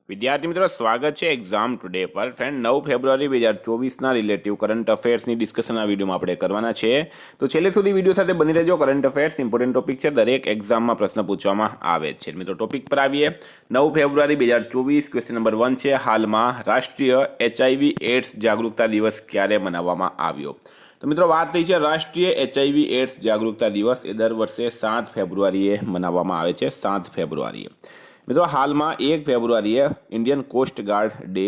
વિદ્યાર્થી મિત્રો સ્વાગત છે એક્ઝામ ટુડે પર ફ્રેન્ડ 9 ફેબ્રુઆરી 2024ના રિલેટિવ કરંટ અફેર્સની ડિસ્કશન આ વિડીયોમાં આપણે કરવાના છે તો છેલ્લે સુધી વિડીયો સાથે બની રહેજો કરંટ અફેર્સ ઇમ્પોર્ટન્ટ ટોપિક છે દરેક એક્ઝામમાં પ્રશ્ન પૂછવામાં આવે છે મિત્રો ટોપિક પર આવીએ 9 ફેબ્રુઆરી 2024 ક્વેશ્ચન નંબર 1 છે હાલમાં રાષ્ટ્રીય એચઆઈવી એડ્સ જાગૃતતા દિવસ ક્યારે મનાવવામાં આવ્યો તો મિત્રો વાત થઈ છે રાષ્ટ્રીય એચઆઈવી એડ્સ જાગૃતતા દિવસ એ દર વર્ષે 7 ફેબ્રુઆરીએ મનાવવામાં આવે છે 7 ફેબ્રુઆરીએ મિત્રો હાલમાં 1 ફેબ્રુઆરીએ ઇન્ડિયન કોસ્ટ ગાર્ડ ડે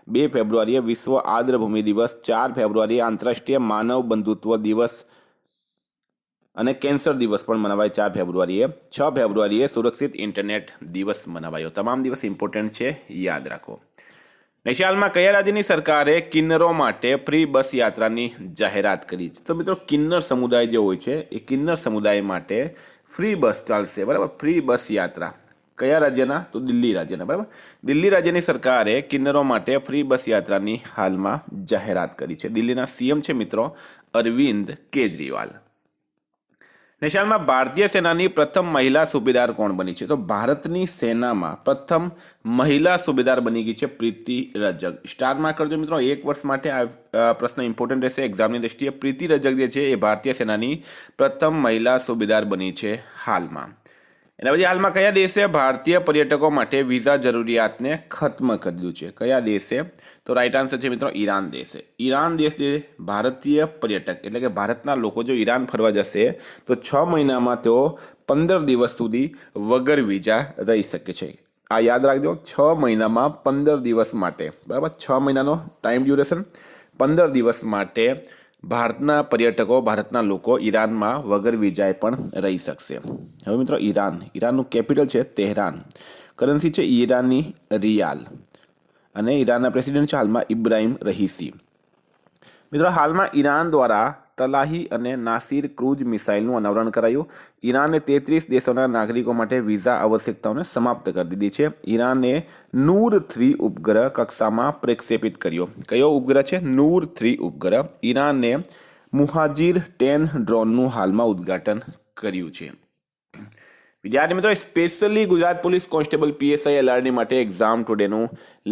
2 ફેબ્રુઆરીએ વિશ્વ આર્દ્રભૂમિ દિવસ 4 ફેબ્રુઆરીએ આંતરરાષ્ટ્રીય માનવ બંધુત્વ દિવસ અને કેન્સર દિવસ પણ મનાવાય 4 ફેબ્રુઆરીએ 6 ફેબ્રુઆરીએ સુરક્ષિત ઇન્ટરનેટ દિવસ મનાવાયો તમામ દિવસ ઇમ્પોર્ટન્ટ છે યાદ રાખો નેક્સ્ટ હાલમાં કયા રાજ્યની સરકારે કિન્નરો માટે ફ્રી બસ યાત્રાની જાહેરાત કરી છે તો મિત્રો કિન્નર સમુદાય જે હોય છે એ કિન્નર સમુદાય માટે ફ્રી બસ ચાલશે બરાબર ફ્રી બસ યાત્રા કયા રાજ્યના તો દિલ્હી રાજ્યના બરાબર દિલ્હી રાજ્યની સરકારે કિન્નરો માટે ફ્રી બસ યાત્રાની હાલમાં જાહેરાત કરી છે દિલ્હીના સીએમ છે મિત્રો અરવિંદ કેજરીવાલ નેશનલમાં ભારતીય સેનાની પ્રથમ મહિલા સુબેદાર કોણ બની છે તો ભારતની સેનામાં પ્રથમ મહિલા સુબેદાર બની ગઈ છે પ્રીતિ રજક સ્ટાર માર્ક કરજો મિત્રો એક વર્ષ માટે આ પ્રશ્ન ઇમ્પોર્ટન્ટ રહેશે એક્ઝામની દ્રષ્ટિએ પ્રીતિ રજક જે છે એ ભારતીય સેનાની પ્રથમ મહિલા સુબેદાર બની છે હાલમાં એના પછી હાલમાં કયા દેશે ભારતીય પર્યટકો માટે વિઝા જરૂરિયાતને ખત્મ કરી દીધું છે કયા દેશે તો રાઈટ આન્સર છે મિત્રો ઈરાન દેશે ઈરાન દેશ જે ભારતીય પર્યટક એટલે કે ભારતના લોકો જો ઈરાન ફરવા જશે તો 6 મહિનામાં તેઓ 15 દિવસ સુધી વગર વિઝા રહી શકે છે આ યાદ રાખજો 6 મહિનામાં 15 દિવસ માટે બરાબર 6 મહિનાનો ટાઈમ ડ્યુરેશન 15 દિવસ માટે ભારતના પર્યટકો ભારતના લોકો ઈરાનમાં વગર વિઝાએ પણ રહી શકશે હવે મિત્રો ઈરાનનું કેપિટલ છે તેહરાન કરન્સી છે ઈરાની રિયાલ અને ઈરાનના પ્રેસિડેન્ટ છે હાલમાં ઇબ્રાહિમ રહીસી મિત્રો હાલમાં ઈરાન દ્વારા તલાહી અને નાસિર ક્રૂઝ મિસાઇલનું અનાવરણ કરાયું ઈરાને 33 દેશોના નાગરિકો માટે વિઝા આવશ્યકતાઓને સમાપ્ત કરી દીધી છે ઈરાને નૂર 3 ઉપગ્રહ કક્ષામાં પ્રક્ષેપિત કર્યો કયો ઉપગ્રહ છે નૂર 3 ઉપગ્રહ ઈરાને મુહાજીર 10 ડ્રોનનું હાલમાં ઉદ્ઘાટન કર્યું છે વિદ્યાર્થી મિત્રો specially Gujarat police constable PSI LRD માટે એક્ઝામ ટુડેનું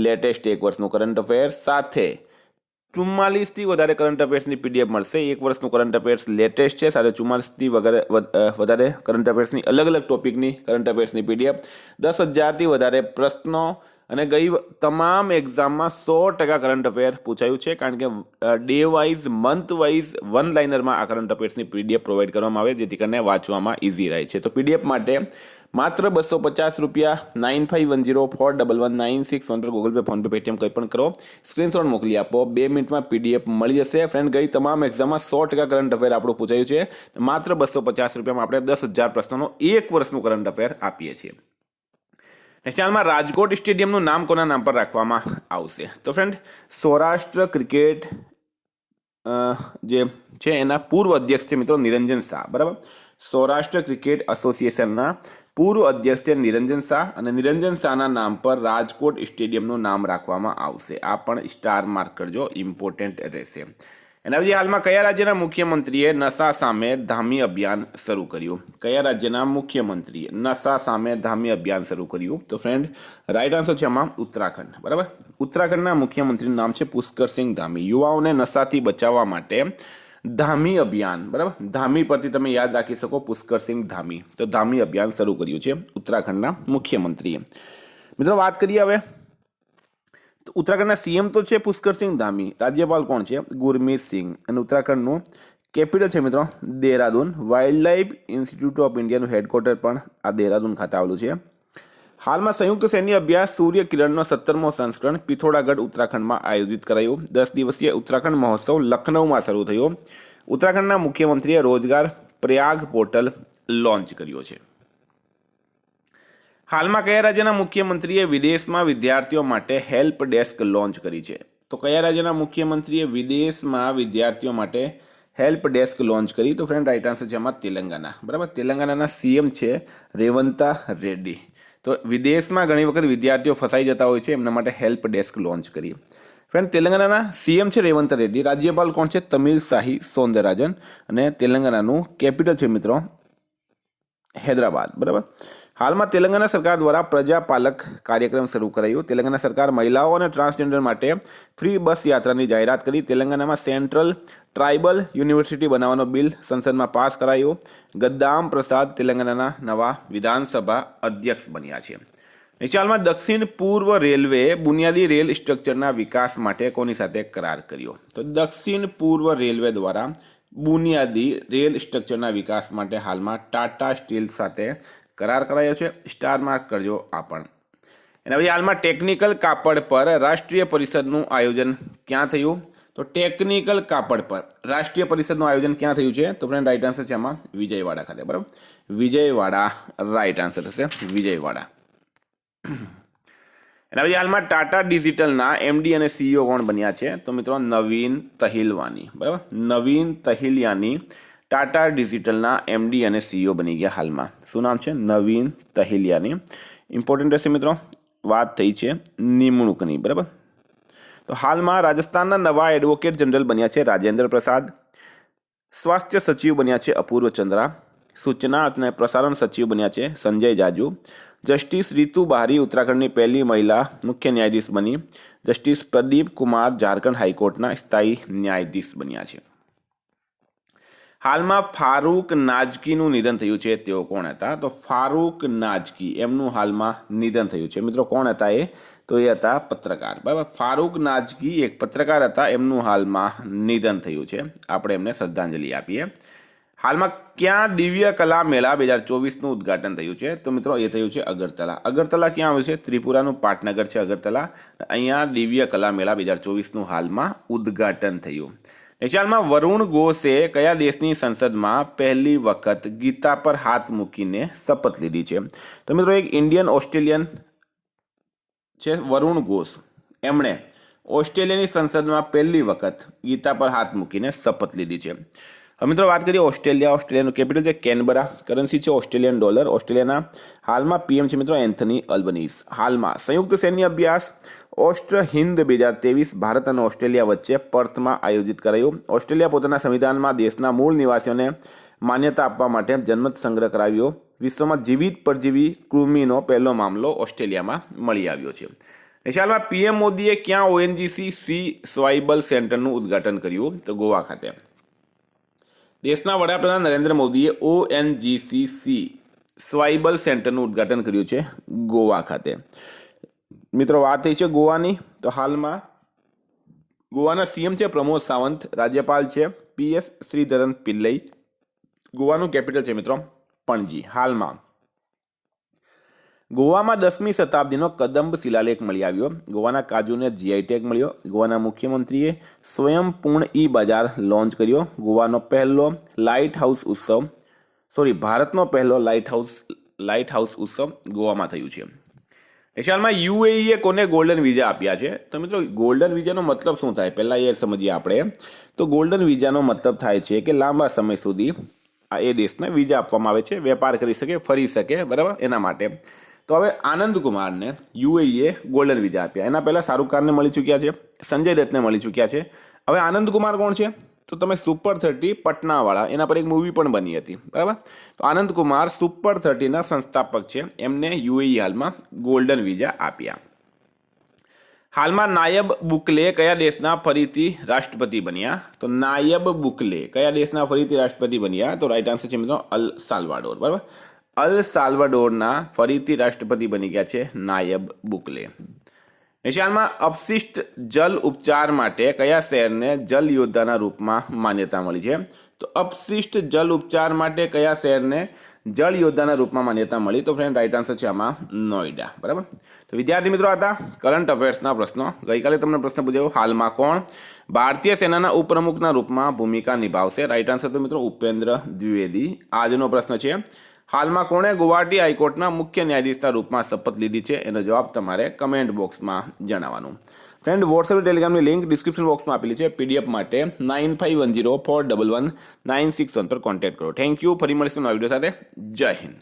લેટેસ્ટ એક વર્ષનું કરંટ અફેર્સ સાથે 44થી વધારે કરંટ અફેર્સની પીડીએફ મળશે એક વર્ષનું કરંટ અફેર્સ લેટેસ્ટ છે સાથે 44થી વધારે કરંટ અફેર્સની અલગ અલગ ટોપિકની કરંટ અફેર્સની પીડીએફ 10,000થી વધારે પ્રશ્નો અને ગઈ તમામ એક્ઝામમાં 100% કરંટ અફેર પૂછાયું છે કારણ કે day wise month wise one લાઇનરમાં આ કરંટ અફેર્સની પીડીએફ પ્રોવાઈડ કરવામાં આવે જેથી કરીને વાંચવામાં ઇઝી રહે છે તો પીડીએફ માટે માત્ર 250 રૂપિયા 9510411961 પર Google pay phone pay Paytm કંઈ પણ કરો સ્ક્રીનશોટ મોકલી આપો 2 મિનિટમાં પીડીએફ મળી જશે ફ્રેન્ડ ગઈ તમામ એક્ઝામમાં 100% કરંટ અફેર આપણું પૂછાયું છે માત્ર 250 રૂપિયામાં આપણે 10,000 પ્રશ્નોનો એક વર્ષનું કરંટ અફેર આપીએ છીએ નેશનલમાં રાજકોટ સ્ટેડિયમનું નામ કોના નામ પર રાખવામાં આવશે તો ફ્રેન્ડ સૌરાષ્ટ્ર ક્રિકેટ જે છે એના પૂર્વ અધ્યક્ષ છે મિત્રો નિરંજન શાહ બરાબર સૌરાષ્ટ્ર ક્રિકેટ એસોસિએશનના પૂર્વ અધ્યક્ષ છે નિરંજન શાહ અને નિરંજન શાહના નામ પર રાજકોટ સ્ટેડિયમનું નામ રાખવામાં આવશે આ પણ સ્ટાર માર્ક કરજો ઇમ્પોર્ટન્ટ રહેશે એના પછી હાલમાં કયા રાજ્યના મુખ્યમંત્રીએ નશા સામે ધામી અભિયાન શરૂ કર્યું કયા રાજ્યના મુખ્યમંત્રીએ નશા સામે ધામી અભિયાન શરૂ કર્યું તો ફ્રેન્ડ રાઈટ આન્સર છે આમાં ઉત્તરાખંડ બરાબર ઉત્તરાખંડના મુખ્યમંત્રીનું નામ છે પુષ્કરસિંહ ધામી યુવાઓને નશાથી બચાવવા માટે ધામી અભિયાન બરાબર ધામી પરથી તમે યાદ રાખી શકો પુષ્કરસિંહ ધામી તો ધામી અભિયાન શરૂ કર્યું છે ઉત્તરાખંડના મુખ્યમંત્રીએ મિત્રો વાત કરીએ હવે તો ઉત્તરાખંડના સીએમ તો છે પુષ્કરસિંહ ધામી રાજ્યપાલ કોણ છે ગુરમીત સિંહ અને ઉત્તરાખંડનું કેપિટલ છે મિત્રો Dehradun wildlife institute of ઇન્ડિયાનું હેડક્વાર્ટર પણ આ દેહરાદૂન ખાતે આવેલું છે હાલમાં સંયુક્ત સૈન્ય અભ્યાસ સૂર્ય કિરણનો 17મો સંસ્કરણ પિથોરાગઢ ઉત્તરાખંડમાં આયોજિત કરાયું 10 દિવસીય ઉત્તરાખંડ મહોત્સવ લખનૌમાં શરૂ થયો ઉત્તરાખંડના મુખ્યમંત્રીએ રોજગાર પ્રયાગ પોર્ટલ લોન્ચ કર્યો છે હાલમાં કયા રાજ્યના મુખ્યમંત્રીએ વિદેશમાં વિદ્યાર્થીઓ માટે હેલ્પ ડેસ્ક લોન્ચ કરી છે તો કયા રાજ્યના મુખ્યમંત્રીએ વિદેશમાં વિદ્યાર્થીઓ માટે હેલ્પ ડેસ્ક લોન્ચ કરી તો ફ્રેન્ડ રાઈટ આન્સર છે એમાં તેલંગાના બરાબર તેલંગાનાના સીએમ છે રેવંતા રેડ્ડી તો વિદેશમાં ઘણી વખત વિદ્યાર્થીઓ ફસાઈ જતા હોય છે એમના માટે હેલ્પ ડેસ્ક લોન્ચ કરી ફ્રેન્ડ તેલંગાનાના સીએમ છે રેવંત રેડ્ડી રાજ્યપાલ કોણ છે તમિલસાહી સૌંદરરાજન અને તેલંગાનાનું કેપિટલ છે મિત્રો હૈદરાબાદ, બરાબર. હાલમાં તેલંગાણા સરકાર દ્વારા પ્રજાપાલક કાર્યક્રમ શરૂ કરાયો. તેલંગાણા સરકાર મહિલાઓ અને ટ્રાન્સજેન્ડર માટે ફ્રી બસ યાત્રાની જાહેરાત કરી. તેલંગાણામાં સેન્ટ્રલ ટ્રાઇબલ યુનિવર્સિટી બનાવવાનો બિલ સંસદમાં પાસ કરાયો. ગદ્દામ પ્રસાદ તેલંગાણાના નવા વિધાનસભા અધ્યક્ષ બન્યા છે. હાલમાં દક્ષિણ પૂર્વ રેલવે બુનિયાદી રેલ સ્ટ્રક્ચરના વિકાસ માટે કોની સાથે કરાર કર્યો? તો દક્ષિણ પૂર્વ રેલવે દ્વારા બુનિયાદી રેલ સ્ટ્રક્ચરના વિકાસ માટે હાલમાં ટાટા સ્ટીલ સાથે કરાર કરાયો છે. સ્ટાર માર્ક કરજો આ પણ. અને હવે હાલમાં ટેકનિકલ કાપડ પર રાષ્ટ્રીય પરિષદનું આયોજન ક્યાં થયું? તો ટેકનિકલ કાપડ પર રાષ્ટ્રીય પરિષદનું આયોજન ક્યાં થયું છે? તો ફ્રેન્ડ રાઈટ આન્સર છે આમાં વિજયવાડા ખાતે, બરાબર. વિજયવાડા રાઈટ આન્સર થશે, વિજયવાડા. અને હવે હાલમાં ટાટા ડિજિટલના એમડી અને સીઈઓ કોણ બન્યા છે? તો મિત્રો નવીન તહિલવાની, બરાબર. નવીન તહિલિયાની ટાટા ડિજિટલના એમડી અને સીઈઓ બની ગયા હાલમાં. શું નામ છે? નવીન તહિલિયાની. ઇમ્પોર્ટન્ટ રહેશે મિત્રો, વાત થઈ છે નિમણૂકની, બરાબર. તો હાલમાં રાજસ્થાનના નવા એડવોકેટ જનરલ બન્યા છે રાજેન્દ્ર પ્રસાદ. સ્વાસ્થ્ય સચિવ બન્યા છે અપૂર્વ ચંદ્રા. સૂચના અને પ્રસારણ સચિવ બન્યા છે સંજય જાજુ. જસ્ટિસ રીતુ બહારી ઉત્તરાખંડની પહેલી મહિલા મુખ્ય ન્યાયાધીશ બની. જસ્ટિસ પ્રદીપ કુમાર ઝારખંડ હાઈકોર્ટના સ્થાયી ન્યાયાધીશ બન્યા છે. હાલમાં ફારૂક નાઝકીનું નિધન થયું છે. તેઓ કોણ હતા? તો ફારૂક નાઝકી એમનું હાલમાં નિધન થયું છે. મિત્રો કોણ હતા એ? તો એ હતા પત્રકાર, બરાબર. ફારૂક નાઝકી એક પત્રકાર હતા, એમનું હાલમાં નિધન થયું છે. આપણે એમને શ્રદ્ધાંજલિ આપીએ. હાલમાં ક્યાં દિવ્ય કલા મેળા 2024નું ઉદ્ઘાટન થયું છે? તો મિત્રો એ થયું છે અગરતલા. અગરતલા ક્યાં આવ્યું છે? ત્રિપુરાનું પાટનગર છે અગરતલા. અહીંયા દિવ્ય કલા મેળા 2024નું હાલમાં ઉદ્ઘાટન થયું. હાલમાં વરુણ ઘોષે કયા દેશની સંસદમાં પહેલી વખત ગીતા પર હાથ મૂકીને શપથ લીધી છે? તો મિત્રો એક ઇન્ડિયન ઓસ્ટ્રેલિયન છે વરુણ ઘોષ. એમણે ઓસ્ટ્રેલિયાની સંસદમાં પહેલી વખત ગીતા પર હાથ મૂકીને શપથ લીધી છે. હવે મિત્રો વાત કરીએ ઓસ્ટ્રેલિયા. ઓસ્ટ્રેલિયાનું કેપિટલ છે કેનબરા. કરન્સી છે ઓસ્ટ્રેલિયન ડોલર. ઓસ્ટ્રેલિયાના હાલમાં પીએમ છે મિત્રો એન્થની અલ્બનીઝ. હાલમાં સંયુક્ત સૈન્ય અભ્યાસ ઓસ્ટ્ર હિન્દ 2023 ભારત અને ઓસ્ટ્રેલિયા વચ્ચે પર્થમાં આયોજિત કરાયું. ઓસ્ટ્રેલિયા પોતાના સંવિધાનમાં દેશના મૂળ નિવાસીઓને માન્યતા આપવા માટે જન્મત સંગ્રહ કરાવ્યો. વિશ્વમાં જીવિત પરજીવી કૃમિનો પહેલો મામલો ઓસ્ટ્રેલિયામાં મળી આવ્યો છે. હાલમાં પીએમ મોદીએ ક્યાં ઓએનજીસી સી સ્વાઇબલ સેન્ટરનું ઉદ્ઘાટન કર્યું? તો ગોવા ખાતે. દેશના વડાપ્રધાન નરેન્દ્ર મોદીએ ઓએનજીસી સ્વાઇબલ સેન્ટરનું ઉદ્ઘાટન કર્યું છે ગોવા ખાતે. મિત્રો વાત થઈ છે ગોવાની. તો હાલમાં ગોવાના સીએમ છે પ્રમોદ સાવંત. રાજ્યપાલ છે પીએસ શ્રીધરન પિલ્લઈ. ગોવાનું કેપિટલ છે મિત્રો પણજી. હાલમાં ગોવામાં 10મી શતાબ્દીનો કદંબ શિલાલેખ મળી આવ્યો. ગોવાના કાજુને જીઆઈ ટેગ મળ્યો. ગોવાના મુખ્યમંત્રીએ સ્વયંપૂર્ણ ઈ બજાર લોન્ચ કર્યો. ગોવાનો પહેલો ભારતનો પહેલો લાઇટ હાઉસ ઉત્સવ ગોવામાં થયું છે. હાલમાં યુએઈએ કોને ગોલ્ડન વિઝા આપ્યા છે? તો મિત્રો ગોલ્ડન વિઝાનો મતલબ શું થાય પહેલાં એ સમજીએ આપણે. તો ગોલ્ડન વિઝાનો મતલબ થાય છે કે લાંબા સમય સુધી એ દેશને વિઝા આપવામાં આવે છે, વેપાર કરી શકે, ફરી શકે, બરાબર, એના માટે. તો હવે આનંદ કુમારને યુએઈએ ગોલ્ડન વિઝા આપ્યા. એના પહેલાં શાહરૂખ ખાનને મળી ચૂક્યા છે, સંજય દત્તને મળી ચૂક્યા છે. હવે આનંદ કુમાર કોણ છે? તો તમે સુપર 30 પટનાવાળા, એના પર એક મૂવી પણ બની હતી, બરાબર. તો આનંદ કુમાર સુપર 30ના સંસ્થાપક છે. એમને યુએઈ હાલમાં ગોલ્ડન વિઝા આપ્યા. હાલમાં નાયબ બુકલે કયા દેશના ફરીથી રાષ્ટ્રપતિ બન્યા? તો નાયબ બુકલે કયા દેશના ફરીથી રાષ્ટ્રપતિ બન્યા? તો રાઈટ આન્સર છે મિત્રો અલ સાલ્વાડોર, બરાબર. અલ સાલ્વાડોરના ફરીથી રાષ્ટ્રપતિ બની ગયા છે નાયબ બુકલે. હાલમાં અપશિષ્ટ જલ ઉપચાર માટે કયા શહેરને જલ યોદ્ધાના રૂપમાં માન્યતા મળી છે? તો અપશિષ્ટ જલ ઉપચાર માટે કયા શહેરને જળ યોદ્ધાના રૂપમાં માન્યતા મળી? તો ફ્રેન્ડ રાઈટ આન્સર છે આમાં નોઈડા, બરાબર. તો વિદ્યાર્થી મિત્રો હતા કરંટ અફેર્સના પ્રશ્નો. ગઈકાલે તમને પ્રશ્ન પૂછ્યો હાલમાં કોણ ભારતીય સેનાના ઉપપ્રમુખના રૂપમાં ભૂમિકા નિભાવશે? રાઈટ આન્સર તો મિત્રો ઉપેન્દ્ર દ્વિવેદી. આજનો પ્રશ્ન છે હાલમાં કોણે ગુવાહાટી હાઈકોર્ટના મુખ્ય ન્યાયાધીશના રૂપમાં શપથ લીધી છે? એનો જવાબ તમારે કમેન્ટ બોક્સમાં જણાવવાનું. ફ્રેન્ડ વોટ્સએપ ટેલિગ્રામની લિંક ડિસ્ક્રિપ્શન બોક્સમાં આપેલી છે. પીડીએફ માટે 9510411961 પર કોન્ટેક્ટ કરો. Thank you. ફરી મળીશું નવા વિડીયો સાથે. જય હિન્દ.